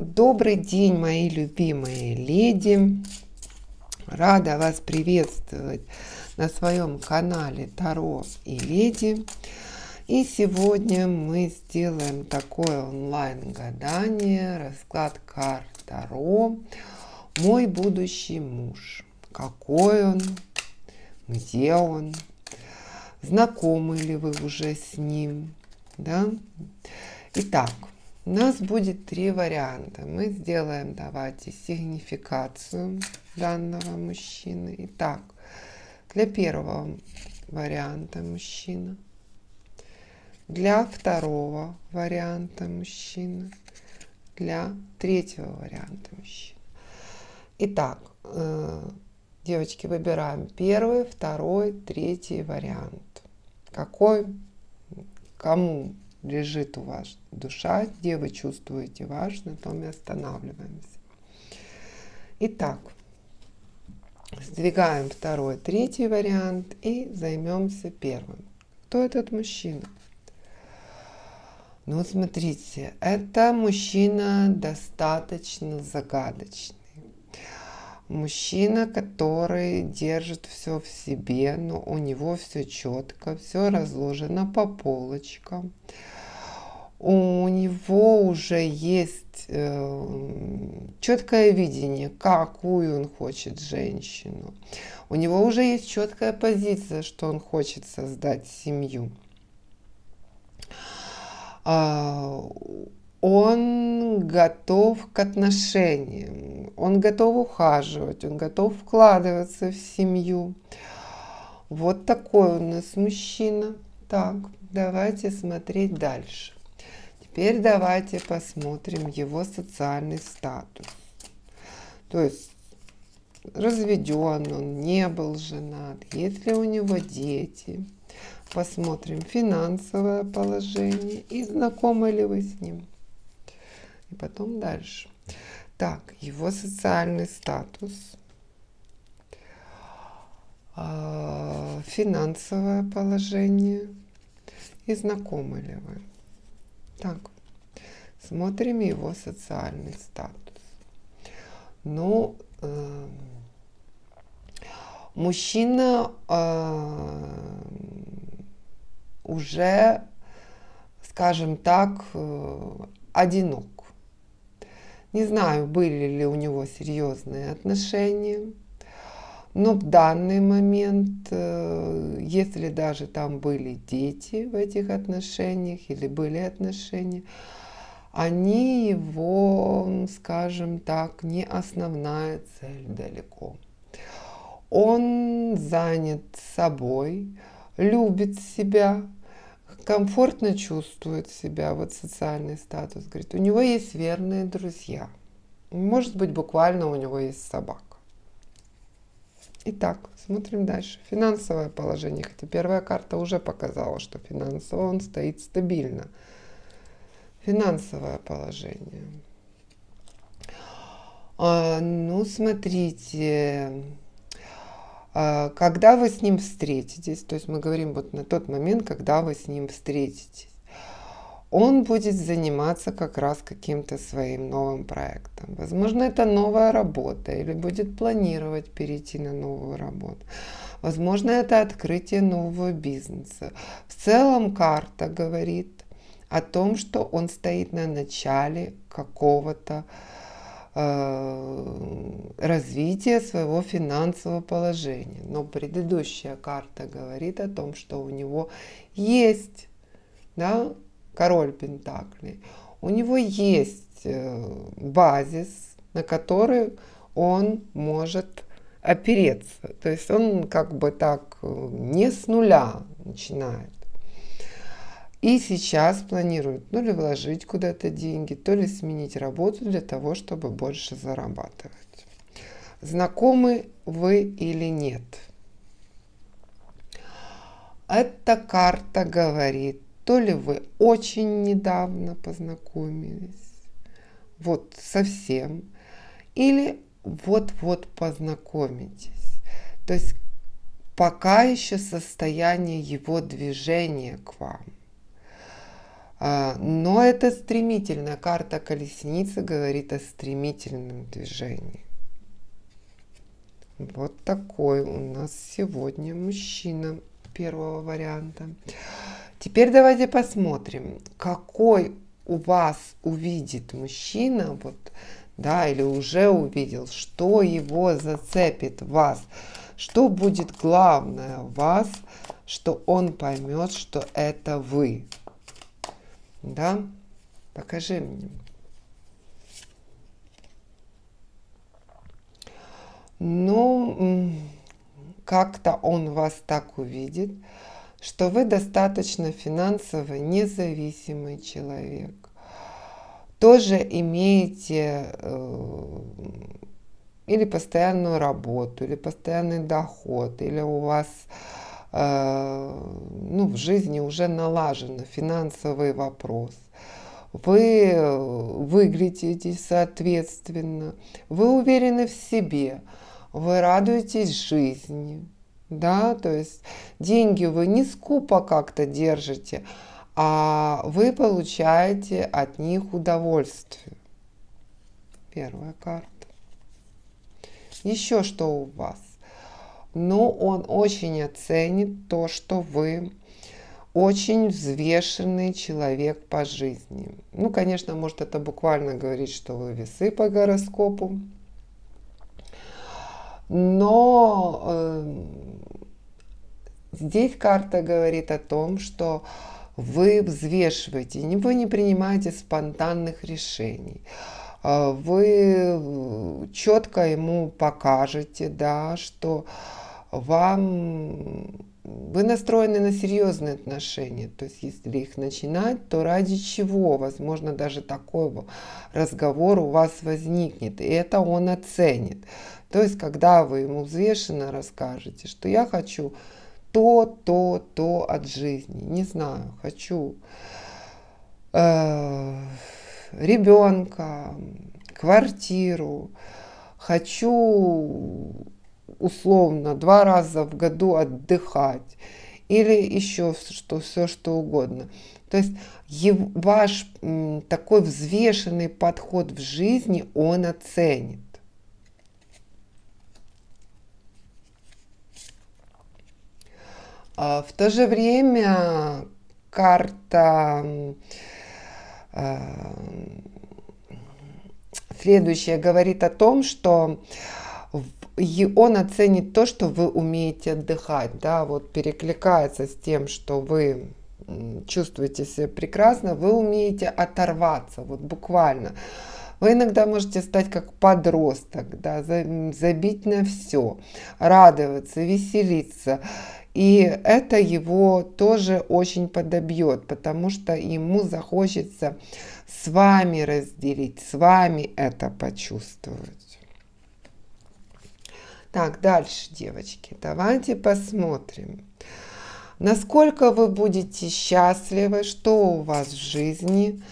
Добрый день, мои любимые леди! Рада вас приветствовать на своем канале Таро и Леди. И сегодня мы сделаем такое онлайн-гадание, расклад карт Таро. Мой будущий муж. Какой он? Где он? Знакомы ли вы уже с ним? Да? Итак, у нас будет три варианта. Мы сделаем, давайте, сигнификацию данного мужчины. Итак, для первого варианта мужчина, для второго варианта мужчина, для третьего варианта мужчина. Итак, девочки, выбираем первый, второй, третий вариант. Какой, кому лежит у вас душа, где вы чувствуете важно, то и останавливаемся. Итак, сдвигаем второй, третий вариант и займемся первым. Кто этот мужчина? Ну, смотрите, это мужчина достаточно загадочный. Мужчина, который держит все в себе, но у него все четко, все разложено по полочкам. У него уже есть четкое видение, какую он хочет женщину. У него уже есть четкая позиция, что он хочет создать семью. Он готов к отношениям, он готов ухаживать, он готов вкладываться в семью. Вот такой у нас мужчина. Так, давайте смотреть дальше. Теперь давайте посмотрим его социальный статус. То есть, разведен он, не был женат, есть ли у него дети. Посмотрим финансовое положение и знакомы ли вы с ним. И потом дальше. Так, его социальный статус, финансовое положение и знакомы ли вы. Так, смотрим его социальный статус. Ну, мужчина уже, скажем так, одинок. Не знаю, были ли у него серьезные отношения, но в данный момент, если даже там были дети в этих отношениях или были отношения, они его, скажем так, не основная цель далеко. Он занят собой, любит себя, комфортно чувствует себя, вот социальный статус, говорит, у него есть верные друзья, может быть, буквально у него есть собака. Итак, смотрим дальше. Финансовое положение, хотя первая карта уже показала, что финансово он стоит стабильно. Финансовое положение. Ну, смотрите, когда вы с ним встретитесь, то есть мы говорим вот на тот момент, когда вы с ним встретитесь, он будет заниматься как раз каким-то своим новым проектом. Возможно, это новая работа или будет планировать перейти на новую работу. Возможно, это открытие нового бизнеса. В целом карта говорит о том, что он стоит на начале какого-то развития своего финансового положения. Но предыдущая карта говорит о том, что у него есть, да, король пентаклей, у него есть базис, на который он может опереться. То есть он как бы так не с нуля начинает. И сейчас планирует то ли вложить куда-то деньги, то ли сменить работу для того, чтобы больше зарабатывать. Знакомы вы или нет? Эта карта говорит, то ли вы очень недавно познакомились, вот совсем, или вот-вот познакомитесь. То есть пока еще состояние его движения к вам. Но это стремительная карта колесницы, говорит о стремительном движении. Вот такой у нас сегодня мужчина первого варианта. Теперь давайте посмотрим, какой у вас увидит мужчина, вот, да, или уже увидел, что его зацепит в вас, что будет главное в вас, что он поймет, что это вы. Да? Покажи мне. Ну, как-то он вас так увидит, что вы достаточно финансово независимый человек. Тоже имеете или постоянную работу, или постоянный доход, или у вас в жизни уже налажен финансовый вопрос. Вы выглядите соответственно, вы уверены в себе, вы радуетесь жизни, да, то есть деньги вы не скупо как-то держите, а вы получаете от них удовольствие. Первая карта. Еще что у вас? Но он очень оценит то, что вы очень взвешенный человек по жизни. Ну, конечно, может это буквально говорить, что вы весы по гороскопу. Но здесь карта говорит о том, что вы взвешиваете, вы не принимаете спонтанных решений. Вы четко ему покажете, да, что вы настроены на серьезные отношения. То есть, если их начинать, то ради чего? Возможно, даже такой разговор у вас возникнет. И это он оценит. То есть, когда вы ему взвешенно расскажете, что я хочу то от жизни. Не знаю, хочу ребенка, квартиру, хочу условно 2 раза в году отдыхать или еще все что угодно. То есть ваш такой взвешенный подход в жизни он оценит. В то же время карта следующая говорит о том, что он оценит то, что вы умеете отдыхать, да, вот перекликается с тем, что вы чувствуете себя прекрасно, вы умеете оторваться, вот буквально. Вы иногда можете стать как подросток, да, забить на все, радоваться, веселиться. И это его тоже очень подобьет, потому что ему захочется с вами разделить, с вами это почувствовать. Так, дальше, девочки, давайте посмотрим, насколько вы будете счастливы, что у вас в жизни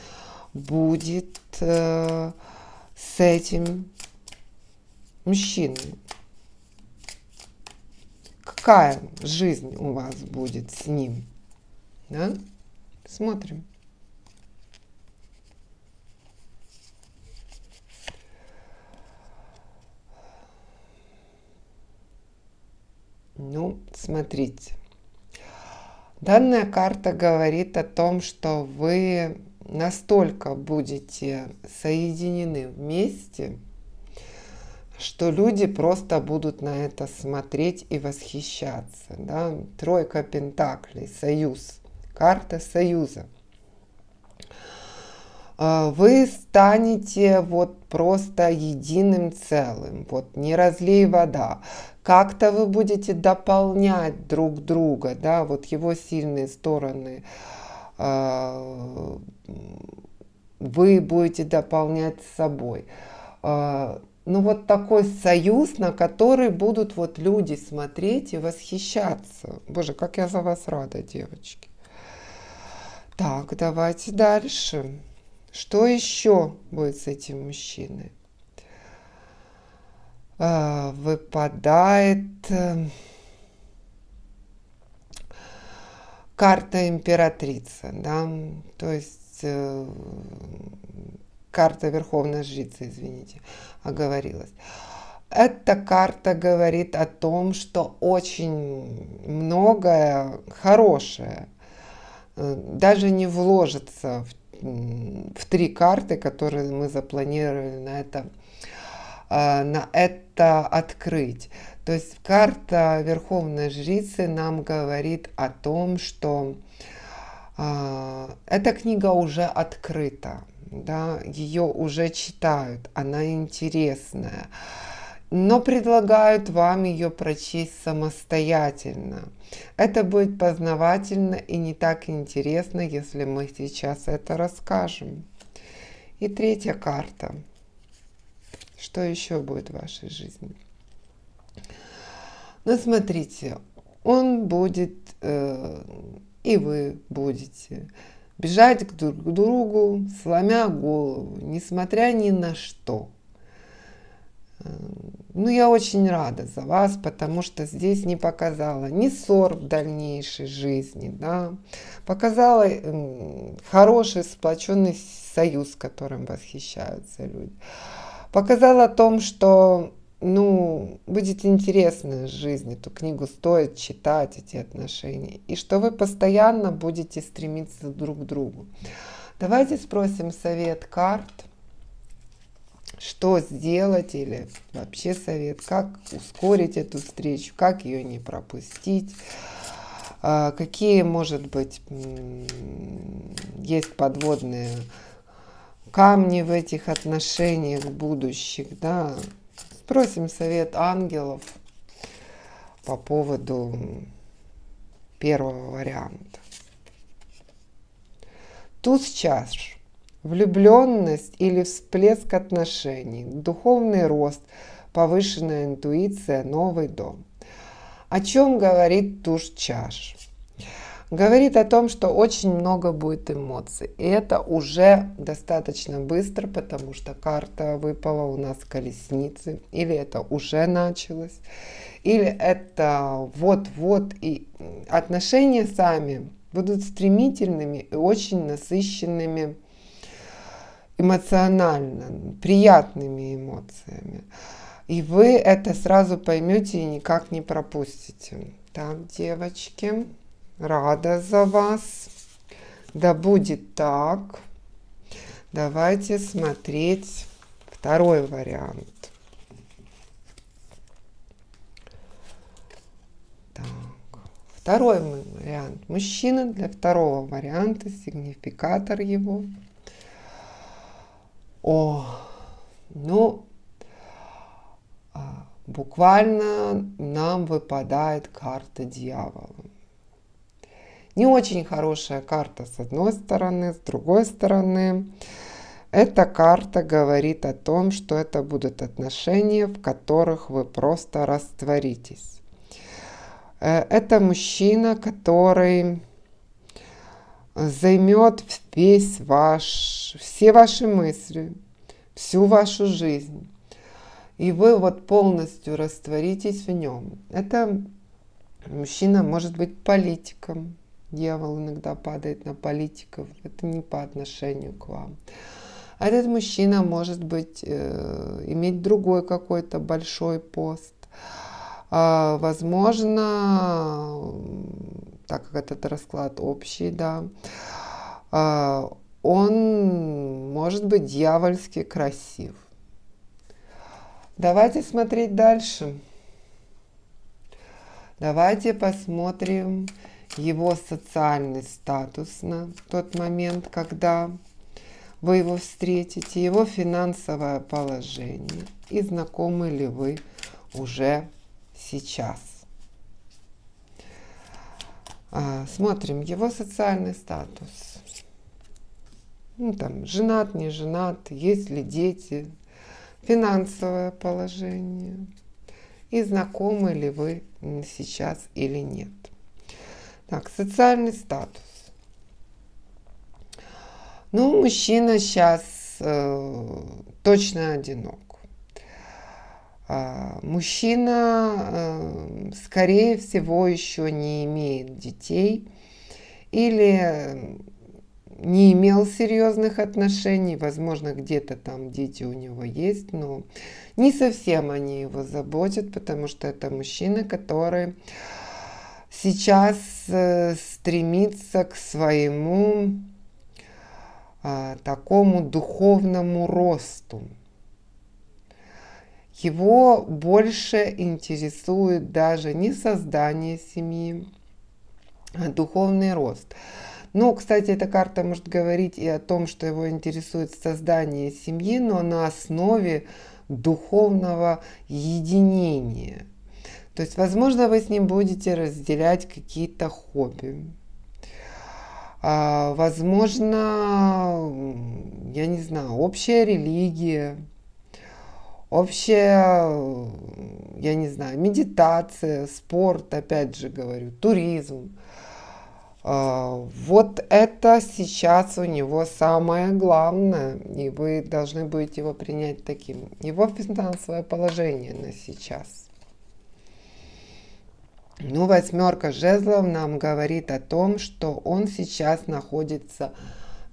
будет с этим мужчиной. Какая жизнь у вас будет с ним? Да? Смотрим. Ну, смотрите. Данная карта говорит о том, что вы настолько будете соединены вместе, что люди просто будут на это смотреть и восхищаться. Да? Тройка пентаклей, союз, карта союза. Вы станете вот просто единым целым, вот не разлей вода. Как-то вы будете дополнять друг друга, да, вот его сильные стороны вы будете дополнять с собой. Ну вот такой союз, на который будут вот люди смотреть и восхищаться. Боже, как я за вас рада, девочки. Так, давайте дальше. Что еще будет с этим мужчиной? Выпадает карта императрица, да, то есть есть карта Верховной Жрицы, извините, оговорилась. Эта карта говорит о том, что очень многое хорошее даже не вложится в 3 карты, которые мы запланировали на это открыть. То есть карта Верховной Жрицы нам говорит о том, что эта книга уже открыта, да, ее уже читают, она интересная, но предлагают вам ее прочесть самостоятельно. Это будет познавательно и не так интересно, если мы сейчас это расскажем. И 3-я карта. Что еще будет в вашей жизни? Ну, смотрите, он будет, и вы будете бежать друг к другу, сломя голову, несмотря ни на что. Ну, я очень рада за вас, потому что здесь не показала ни ссор в дальнейшей жизни, да, показала хороший сплоченный союз, которым восхищаются люди. Показала о том, что, ну, будет интересная жизнь, эту книгу стоит читать, эти отношения, и что вы постоянно будете стремиться друг к другу. Давайте спросим совет карт. Что сделать, или вообще совет, как ускорить эту встречу, как ее не пропустить, какие, может быть, есть подводные камни в этих отношениях будущих, да. Спросим совет ангелов по поводу первого варианта. Туз чаш. Влюбленность или всплеск отношений, духовный рост, повышенная интуиция, новый дом. О чем говорит туз чаш? Говорит о том, что очень много будет эмоций. И это уже достаточно быстро, потому что карта выпала у нас колесницы. Или это уже началось, или это вот-вот. И отношения сами будут стремительными и очень насыщенными эмоционально, приятными эмоциями. И вы это сразу поймете и никак не пропустите. Так, девочки, рада за вас. Да будет так. Давайте смотреть 2-й вариант. Так, 2-й вариант. Мужчина для 2-го варианта, сигнификатор его. Буквально нам выпадает карта дьявола. Не очень хорошая карта с одной стороны, с другой стороны. Эта карта говорит о том, что это будут отношения, в которых вы просто растворитесь. Это мужчина, который займет все ваши мысли, всю вашу жизнь. И вы вот полностью растворитесь в нем. Это мужчина может быть политиком. Дьявол иногда падает на политиков. Это не по отношению к вам. А этот мужчина может быть, иметь другой какой-то большой пост. Возможно, так как этот расклад общий, да, он может быть дьявольски красив. Давайте смотреть дальше. Давайте посмотрим его социальный статус на тот момент, когда вы его встретите, его финансовое положение и знакомы ли вы уже сейчас. Смотрим его социальный статус. Ну, там, женат, не женат, есть ли дети, финансовое положение и знакомы ли вы сейчас или нет. Так, социальный статус. Ну, мужчина сейчас точно одинок. Мужчина, скорее всего, еще не имеет детей или не имел серьезных отношений, возможно, где-то там дети у него есть, но не совсем они его заботят, потому что это мужчина, который сейчас стремится к своему такому духовному росту. Его больше интересует даже не создание семьи, а духовный рост. Ну, кстати, эта карта может говорить и о том, что его интересует создание семьи, но на основе духовного единения. То есть, возможно, вы с ним будете разделять какие-то хобби. Возможно, я не знаю, общая религия, общая, я не знаю, медитация, спорт, опять же говорю, туризм. Вот это сейчас у него самое главное, и вы должны будете его принять таким. Его финансовое положение на сейчас. Ну, 8 жезлов нам говорит о том, что он сейчас находится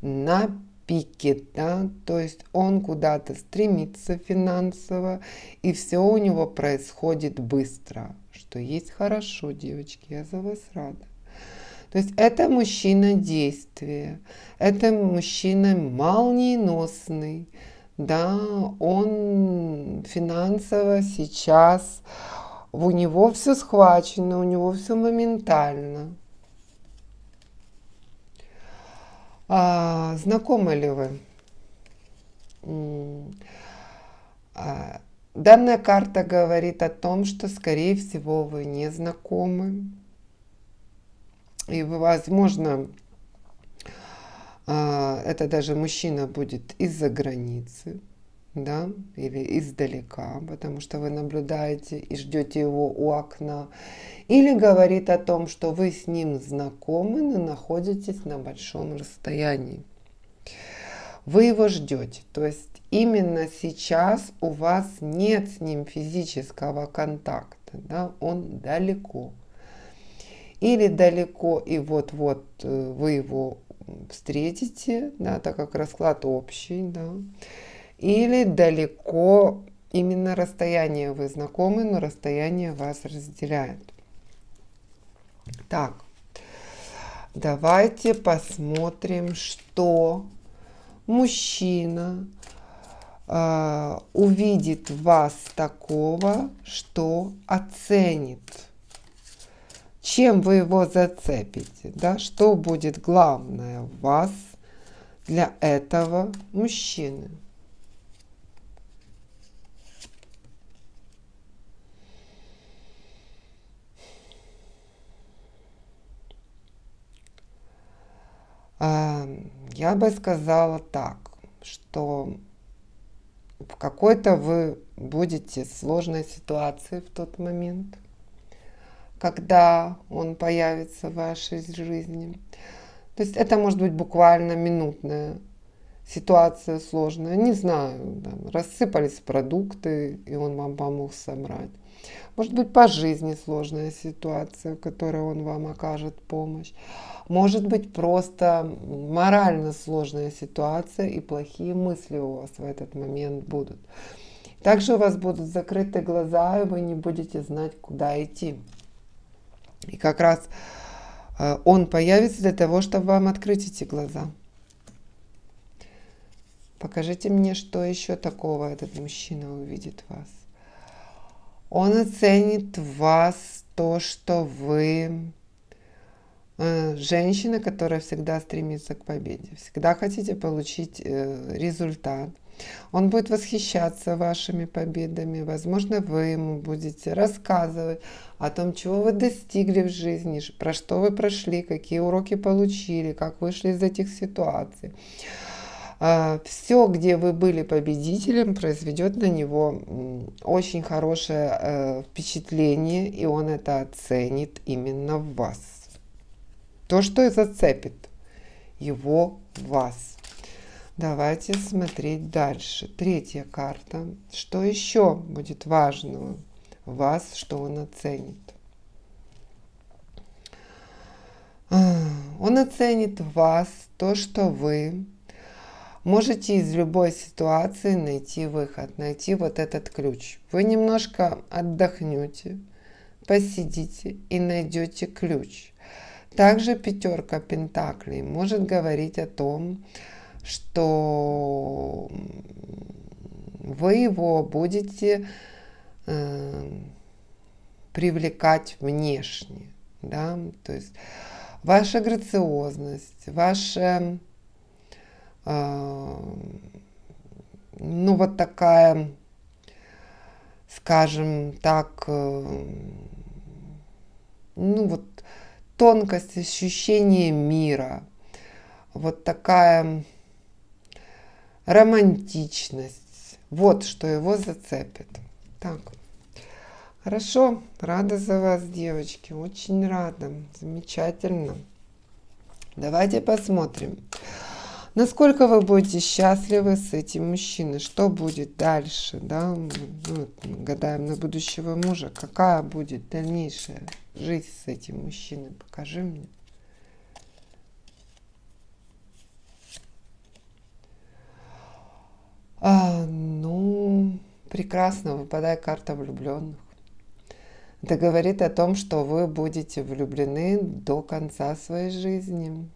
на пике, да, то есть он куда-то стремится финансово, и все у него происходит быстро, что есть хорошо, девочки, я за вас рада. То есть это мужчина действия, это мужчина молниеносный, да, он финансово сейчас, у него все схвачено, у него все моментально. Знакомы ли вы? Данная карта говорит о том, что, скорее всего, вы не знакомы. И, возможно, это даже мужчина будет из-за границы, да, или издалека, потому что вы наблюдаете и ждете его у окна. Или говорит о том, что вы с ним знакомы, но находитесь на большом расстоянии. Вы его ждете, то есть именно сейчас у вас нет с ним физического контакта, да, он далеко. Или далеко, и вот-вот вы его встретите, да, так как расклад общий, да. Или далеко, именно расстояние вы знакомы, но расстояние вас разделяет. Так, давайте посмотрим, что мужчина увидит в вас такого, что оценит. Чем вы его зацепите, да? Что будет главное в вас для этого мужчины? Я бы сказала так, что в какой-то вы будете в сложной ситуации в тот момент, когда он появится в вашей жизни. То есть это может быть буквально минутная ситуация сложная. Не знаю, там, рассыпались продукты, и он вам помог собрать. Может быть, по жизни сложная ситуация, в которой он вам окажет помощь. Может быть, просто морально сложная ситуация, и плохие мысли у вас в этот момент будут. Также у вас будут закрыты глаза, и вы не будете знать, куда идти. И как раз он появится для того, чтобы вам открыть эти глаза. Покажите мне, что еще такого этот мужчина увидит в вас. Он оценит в вас то, что вы женщина, которая всегда стремится к победе, всегда хотите получить результат. Он будет восхищаться вашими победами. Возможно, вы ему будете рассказывать о том, чего вы достигли в жизни, про что вы прошли, какие уроки получили, как вышли из этих ситуаций. Все, где вы были победителем, произведет на него очень хорошее впечатление, и он это оценит именно в вас. То, что и зацепит его в вас. Давайте смотреть дальше. 3-я карта. Что еще будет важного в вас, что он оценит? Он оценит в вас то, что вы можете из любой ситуации найти выход, найти вот этот ключ. Вы немножко отдохнете, посидите и найдете ключ. Также пятерка пентаклей может говорить о том, что вы его будете привлекать внешне, да, то есть ваша грациозность, ваша, ну вот такая, скажем так, ну вот тонкость ощущения мира, вот такая романтичность, вот что его зацепит. Так, хорошо, рада за вас, девочки, очень рада, замечательно. Давайте посмотрим, насколько вы будете счастливы с этим мужчиной, что будет дальше, да, ну, гадаем на будущего мужа, какая будет дальнейшая жизнь с этим мужчиной, покажи мне. Ну, прекрасно, выпадает карта влюбленных. Это говорит о том, что вы будете влюблены до конца своей жизни.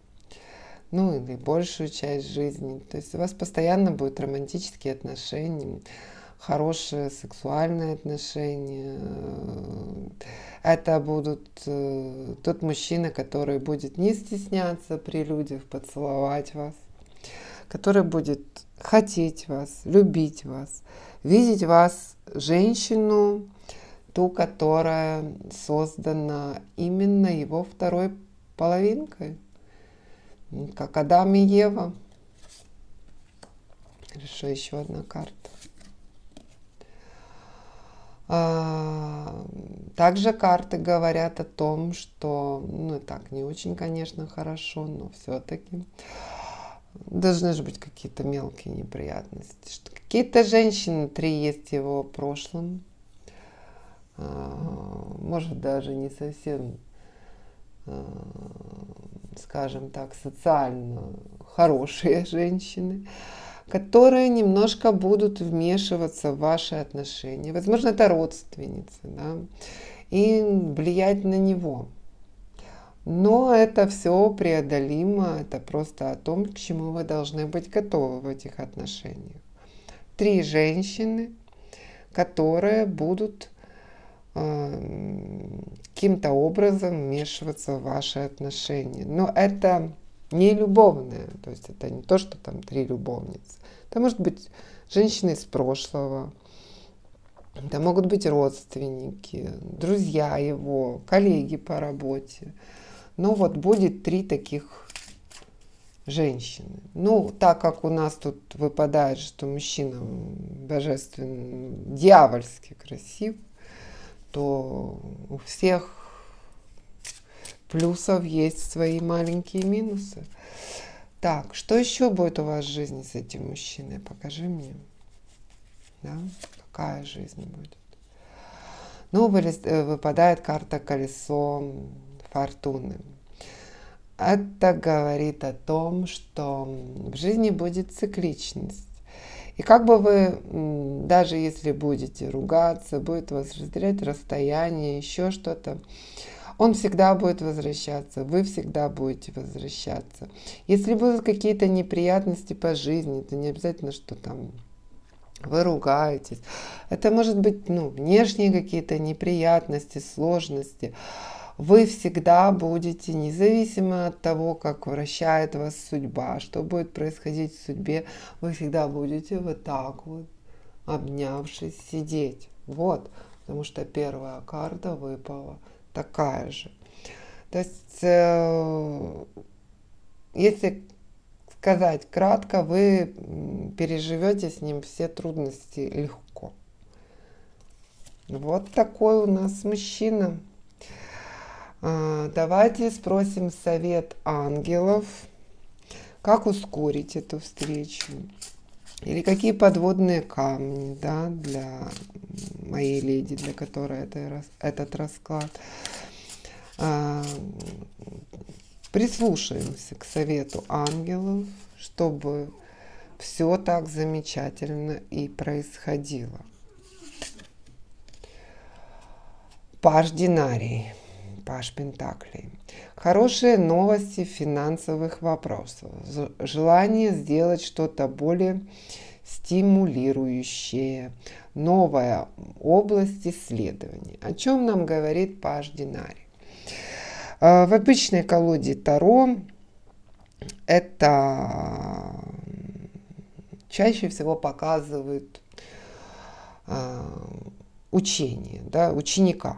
Ну, или большую часть жизни. То есть у вас постоянно будут романтические отношения, хорошие сексуальные отношения. Это будут тот мужчина, который будет не стесняться при людях поцеловать вас, который будет хотеть вас, любить вас, видеть вас, женщину, ту, которая создана именно его второй половинкой, как Адам и Ева. Хорошо, еще одна карта. Также карты говорят о том, что, ну так, не очень, конечно, хорошо, но все-таки должны же быть какие-то мелкие неприятности. Что какие-то женщины, 3 есть в его прошлом, может даже не совсем, скажем так, социально хорошие женщины, которые немножко будут вмешиваться в ваши отношения. Возможно, это родственницы, да, и влиять на него. Но это все преодолимо, это просто о том, к чему вы должны быть готовы в этих отношениях. 3 женщины, которые будут каким-то образом вмешиваться в ваши отношения. Но это не любовное, то есть это не то, что там 3 любовницы. Это может быть женщины из прошлого, это могут быть родственники, друзья его, коллеги по работе. Ну вот будет 3 таких женщины. Ну, так как у нас тут выпадает, что мужчина божественно, дьявольски красив, то у всех плюсов есть свои маленькие минусы. Так, что еще будет у вас в жизни с этим мужчиной? Покажи мне. Да? Какая жизнь будет? Ну, выпадает карта колесо фортуны. Это говорит о том, что в жизни будет цикличность. И как бы вы, даже если будете ругаться, будет вас разделять расстояние, еще что-то, он всегда будет возвращаться, вы всегда будете возвращаться. Если будут какие-то неприятности по жизни, то не обязательно, что там вы ругаетесь. Это может быть, ну, внешние какие-то неприятности, сложности. Вы всегда будете, независимо от того, как вращает вас судьба, что будет происходить в судьбе, вы всегда будете вот так вот, обнявшись, сидеть. Вот, потому что первая карта выпала такая же. То есть, если сказать кратко, вы переживете с ним все трудности легко. Вот такой у нас мужчина. Давайте спросим совет ангелов, как ускорить эту встречу, или какие подводные камни, да, для моей леди, для которой этот расклад. Прислушаемся к совету ангелов, чтобы все так замечательно и происходило. Паж Динарий, Паж Пентаклей. Хорошие новости в финансовых вопросах. Желание сделать что-то более стимулирующее. Новая область исследований. О чем нам говорит Паж Динарий? В обычной колоде Таро это чаще всего показывает учение, да, ученика.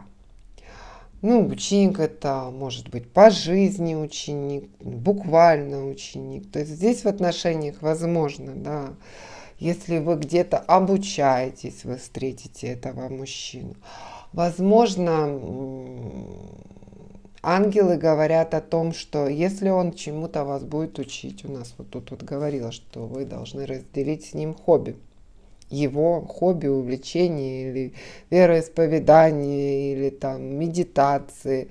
Ну, ученик это может быть по жизни ученик, буквально ученик. То есть здесь в отношениях возможно, да, если вы где-то обучаетесь, вы встретите этого мужчину. Возможно, ангелы говорят о том, что если он чему-то вас будет учить, у нас вот тут вот говорилось, что вы должны разделить с ним хобби. Его хобби, увлечение или вероисповедание, или там медитации,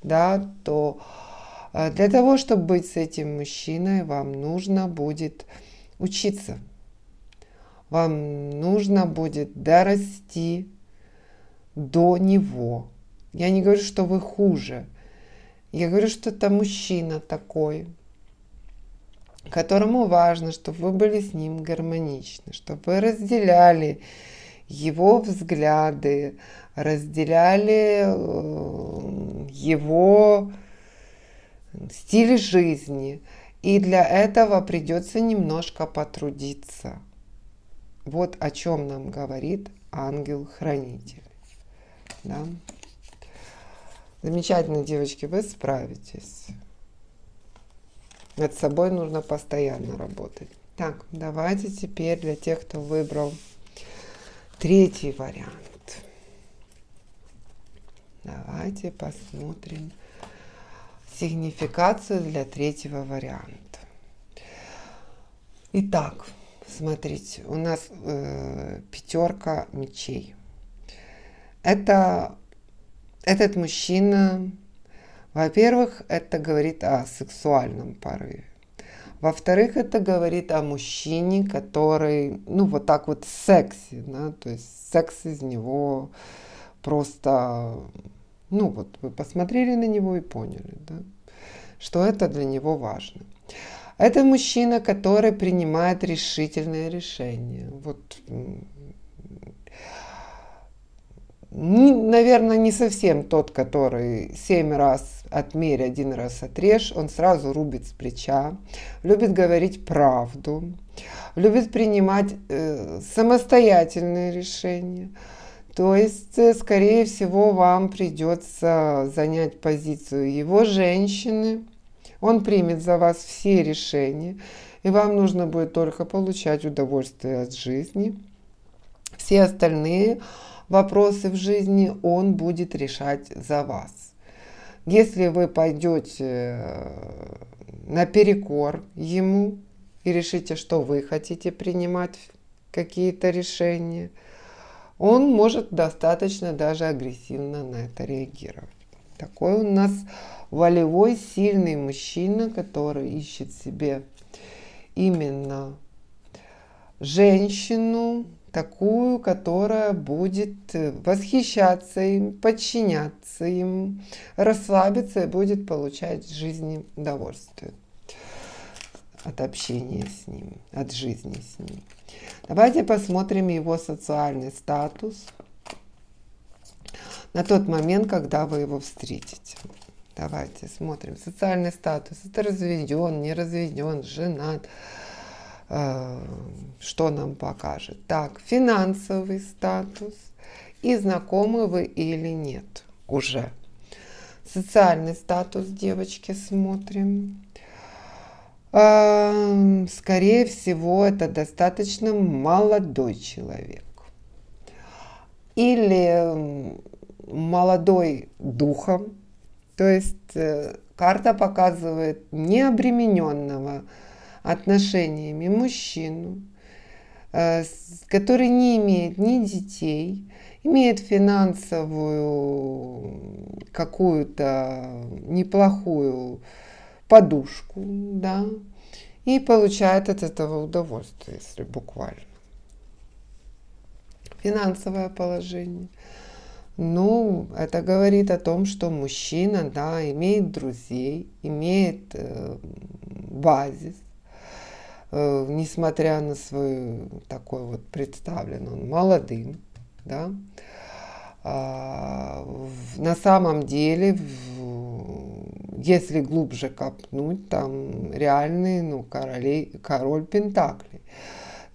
да, то для того, чтобы быть с этим мужчиной, вам нужно будет учиться. Вам нужно будет дорасти до него. Я не говорю, что вы хуже. Я говорю, что это мужчина такой, которому важно, чтобы вы были с ним гармоничны, чтобы вы разделяли его взгляды, разделяли его стиль жизни. И для этого придется немножко потрудиться. Вот о чем нам говорит ангел-хранитель. Да? Замечательно, девочки, вы справитесь. Над собой нужно постоянно работать. Так, давайте теперь для тех, кто выбрал третий вариант. Давайте посмотрим сигнификацию для третьего варианта. Итак, смотрите, у нас пятерка мечей. Этот мужчина, во-первых, это говорит о сексуальном порыве. Во-вторых, это говорит о мужчине, который, ну, вот так вот секси, да, то есть секс из него просто, ну, вот вы посмотрели на него и поняли, да, что это для него важно. Это мужчина, который принимает решительные решения. Вот, наверное, не совсем тот, который 7 раз отмерь, 1 раз отрежь, он сразу рубит с плеча, любит говорить правду, любит принимать самостоятельные решения. То есть, скорее всего, вам придется занять позицию его женщины, он примет за вас все решения, и вам нужно будет только получать удовольствие от жизни. Все остальные вопросы в жизни он будет решать за вас. Если вы пойдете наперекор ему и решите, что вы хотите принимать какие-то решения, он может достаточно даже агрессивно на это реагировать. Такой у нас волевой, сильный мужчина, который ищет себе именно женщину, такую, которая будет восхищаться им, подчиняться им, расслабиться и будет получать в жизни удовольствие от общения с ним, от жизни с ним. Давайте посмотрим его социальный статус на тот момент, когда вы его встретите. Давайте смотрим. Социальный статус. Это разведен, не разведен, женат. Что нам покажет? Так, финансовый статус. И знакомы вы или нет уже. Социальный статус, девочки, смотрим. Скорее всего, это достаточно молодой человек. Или молодой духом. То есть карта показывает необремененного отношениями мужчину, который не имеет ни детей, имеет финансовую какую-то неплохую подушку, да, и получает от этого удовольствие, если буквально. Финансовое положение. Ну, это говорит о том, что мужчина, да, имеет друзей, имеет базис, несмотря на свой такой вот представлен он молодым, да. На самом деле, если глубже копнуть, там реальный, ну, король Пентаклей.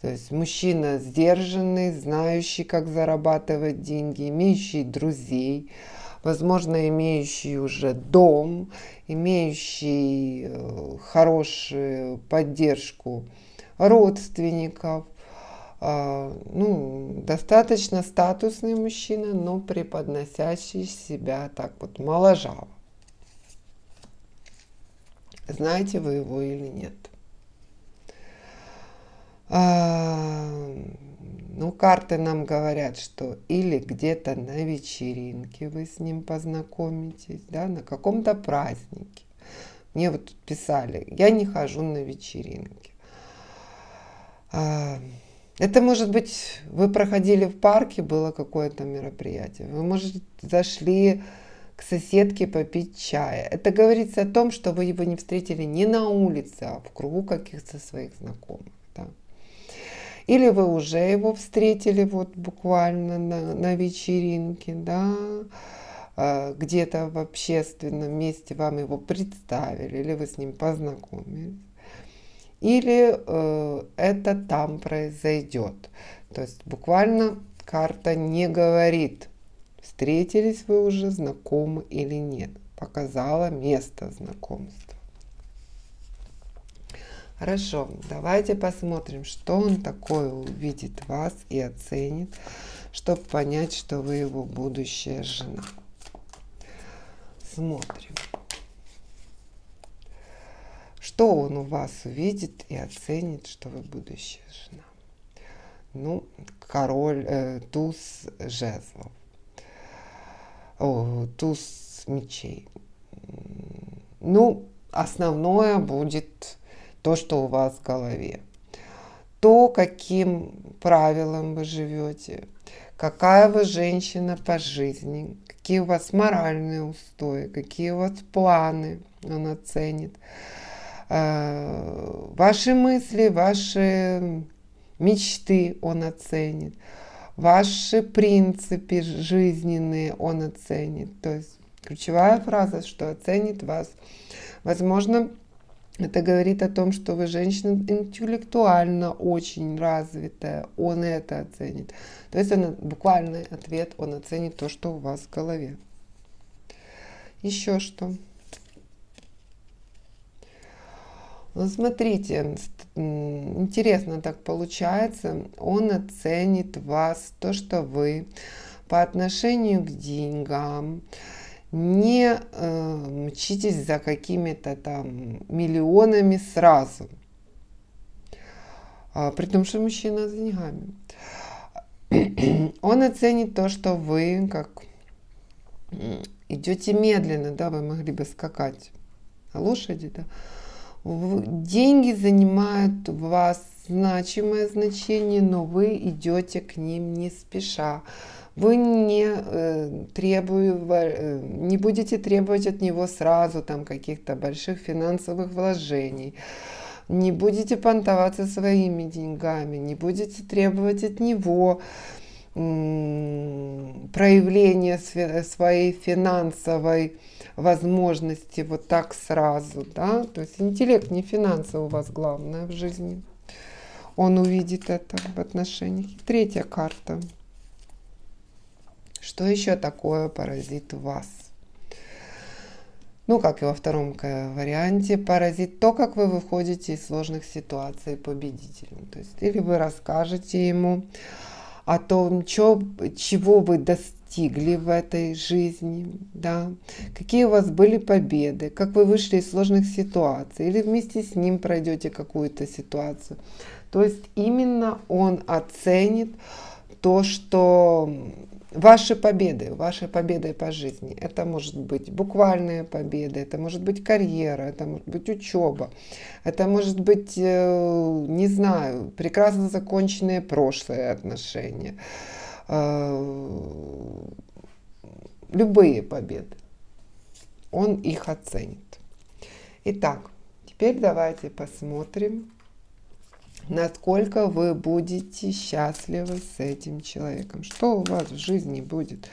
То есть мужчина сдержанный, знающий, как зарабатывать деньги, имеющий друзей, возможно, имеющий уже дом, имеющий хорошую поддержку родственников. Ну, достаточно статусный мужчина, но преподносящий себя так вот моложаво. Знаете вы его или нет? Ну, карты нам говорят, что или где-то на вечеринке вы с ним познакомитесь, да, на каком-то празднике. Мне вот тут писали, я не хожу на вечеринки. Это может быть, вы проходили в парке, было какое-то мероприятие. Вы, может, зашли к соседке попить чая. Это говорится о том, что вы его не встретили не на улице, а в кругу каких-то своих знакомых. Да? Или вы уже его встретили вот буквально на вечеринке, да? Где-то в общественном месте вам его представили, или вы с ним познакомились. Или это там произойдет. То есть буквально карта не говорит, встретились вы уже, знакомы или нет. Показала место знакомства. Хорошо, давайте посмотрим, что он такое увидит в вас и оценит, чтобы понять, что вы его будущая жена. Смотрим. Что он у вас увидит и оценит, что вы будущая жена? Ну, туз жезлов. Туз мечей. Ну, основное будет то, что у вас в голове. То, каким правилам вы живете, какая вы женщина по жизни, какие у вас моральные устои, какие у вас планы он оценит. Ваши мысли, ваши мечты он оценит, ваши принципы жизненные он оценит. То есть ключевая фраза, что оценит вас. Возможно, это говорит о том, что вы женщина интеллектуально очень развитая, он это оценит. То есть буквальный ответ, он оценит то, что у вас в голове. Еще что? Ну, смотрите, интересно так получается, он оценит вас, то, что вы по отношению к деньгам не мчитесь за какими-то там миллионами сразу, при том, что мужчина с деньгами. Он оценит то, что вы как идете медленно, да, вы могли бы скакать на лошади, да. Деньги занимают у вас значимое значение, но вы идете к ним не спеша. Вы не будете требовать от него сразу там каких-то больших финансовых вложений, не будете понтоваться своими деньгами, не будете требовать от него проявления своей финансовой возможности вот так сразу, да, то есть интеллект, не финансы у вас главное в жизни. Он увидит это в отношениях. Третья карта. Что еще такое поразит вас? Ну, как и во втором варианте, поразит то, как вы выходите из сложных ситуаций победителем. То есть, или вы расскажете ему о том, чего вы достигли в этой жизни, да, какие у вас были победы, как вы вышли из сложных ситуаций, или вместе с ним пройдете какую-то ситуацию. То есть именно он оценит то, что ваши победы по жизни. Это может быть буквальные победы, это может быть карьера, это может быть учеба, это может быть, не знаю, прекрасно законченные прошлые отношения. Любые победы. Он их оценит. Итак, теперь давайте посмотрим, насколько вы будете счастливы с этим человеком. Что у вас в жизни будет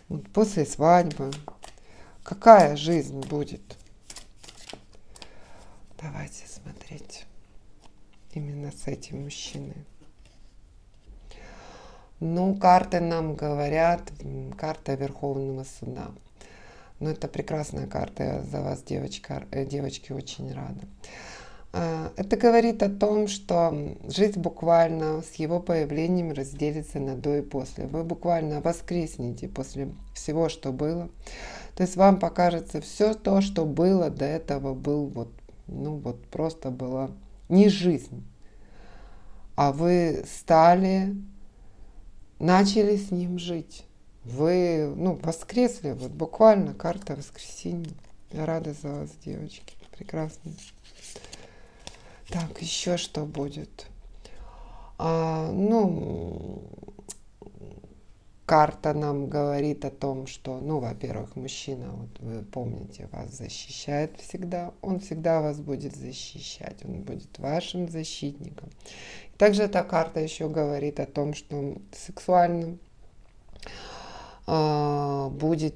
вот после свадьбы? Какая жизнь будет? Давайте смотреть именно с этим мужчиной. Ну, карты нам говорят, карта Верховного Суда. Ну, это прекрасная карта, я за вас, девочки, очень рада. Это говорит о том, что жизнь буквально с его появлением разделится на до и после. Вы буквально воскреснете после всего, что было. То есть вам покажется все то, что было до этого, просто была не жизнь. А вы начали с ним жить. Вы, воскресли, вот буквально карта воскресенья. Я рада за вас, девочки. Прекрасно. Так, еще что будет? Карта нам говорит о том, что, во-первых, мужчина, вот вы помните, вас защищает всегда. Он всегда вас будет защищать. Он будет вашим защитником. Также эта карта еще говорит о том, что сексуальным будет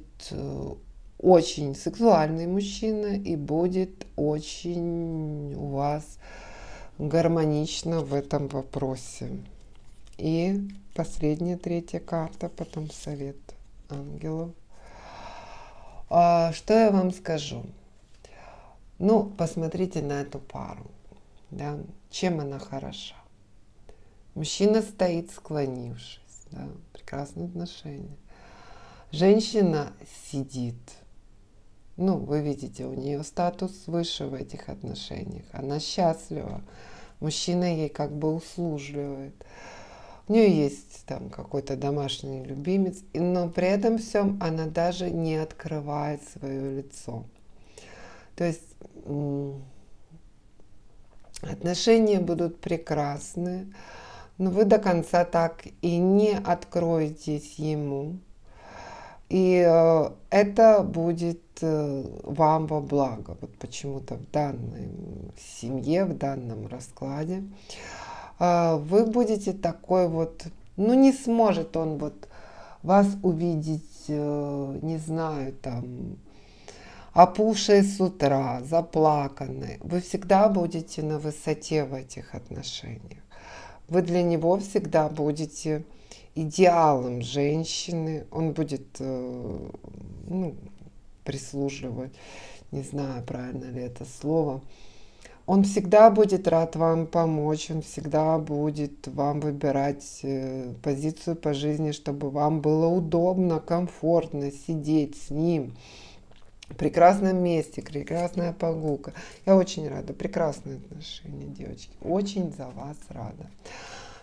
очень сексуальный мужчина и будет очень у вас гармонично в этом вопросе. И последняя, третья карта, потом совет ангелов. Что я вам скажу? Посмотрите на эту пару. Да? Чем она хороша? Мужчина стоит, склонившись. Да? Прекрасные отношения. Женщина сидит. Вы видите, у нее статус выше в этих отношениях. Она счастлива. Мужчина ей как бы услужливает. У нее есть там какой-то домашний любимец, но при этом всем она даже не открывает свое лицо. То есть отношения будут прекрасны, но вы до конца так и не откроетесь ему. И это будет вам во благо. Вот почему-то в данной семье, в данном раскладе вы будете такой вот, не сможет он вас увидеть, не знаю, там, опухшей с утра, заплаканной. Вы всегда будете на высоте в этих отношениях. Вы для него всегда будете идеалом женщины. Он будет прислуживать, не знаю, правильно ли это слово. Он всегда будет рад вам помочь, он всегда будет вам выбирать позицию по жизни, чтобы вам было удобно, комфортно сидеть с ним. В прекрасном месте, прекрасная прогулка. Я очень рада. Прекрасные отношения, девочки. Очень за вас рада.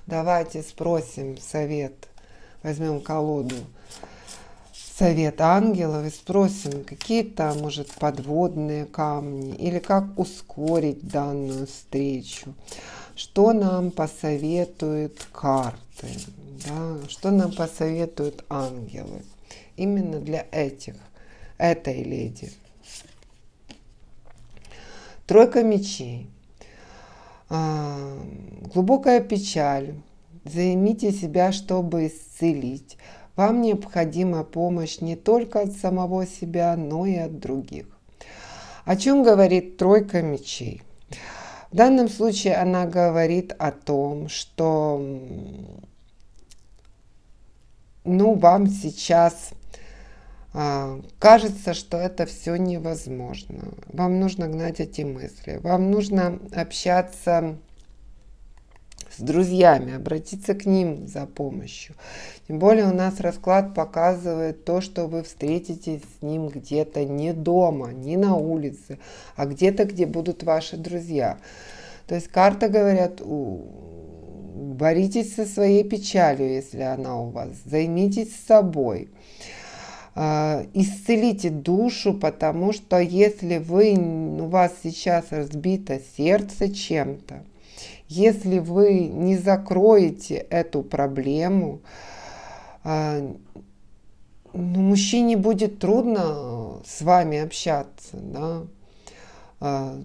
Давайте спросим совет. Возьмем колоду. Совет ангелов и спросим какие-то, может, подводные камни или как ускорить данную встречу. Что нам посоветуют карты? Да? Что нам посоветуют ангелы? Именно для этой леди. Тройка мечей. Глубокая печаль. Займите себя, чтобы исцелить. Вам необходима помощь не только от самого себя, но и от других. О чем говорит тройка мечей? В данном случае она говорит о том, что вам сейчас кажется, что это все невозможно. Вам нужно гнать эти мысли. Вам нужно общаться с друзьями, обратиться к ним за помощью. Тем более у нас расклад показывает то, что вы встретитесь с ним где-то не дома, не на улице, а где-то, где будут ваши друзья. То есть карты говорят, боритесь со своей печалью, если она у вас, займитесь собой. Исцелите душу, потому что если у вас сейчас разбито сердце чем-то, если вы не закроете эту проблему, мужчине будет трудно с вами общаться. Да?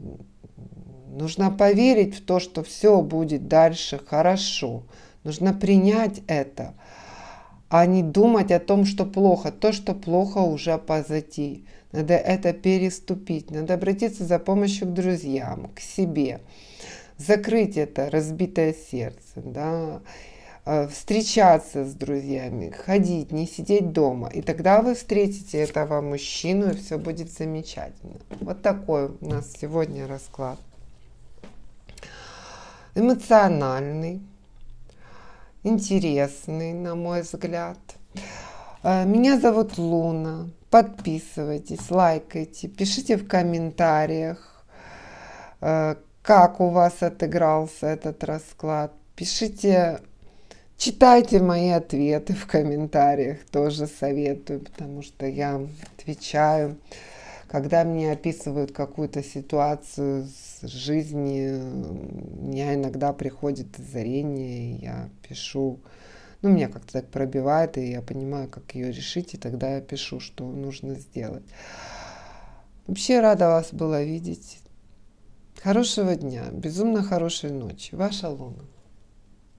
Нужно поверить в то, что все будет дальше хорошо. Нужно принять это, а не думать о том, что плохо. То, что плохо, уже позади. Надо это переступить. Надо обратиться за помощью к друзьям, к себе. Закрыть это разбитое сердце. Да? Встречаться с друзьями, ходить, не сидеть дома. И тогда вы встретите этого мужчину, и все будет замечательно. Вот такой у нас сегодня расклад. Эмоциональный. Интересный, на мой взгляд. Меня зовут Луна. Подписывайтесь, лайкайте, пишите в комментариях, как у вас отыгрался этот расклад. Пишите, читайте мои ответы в комментариях, тоже советую, потому что я отвечаю. Когда мне описывают какую-то ситуацию с жизни, у меня иногда приходит озарение, и я пишу, меня как-то так пробивает, и я понимаю, как ее решить, и тогда я пишу, что нужно сделать. Вообще рада вас была видеть. Хорошего дня, безумно хорошей ночи. Ваша Луна.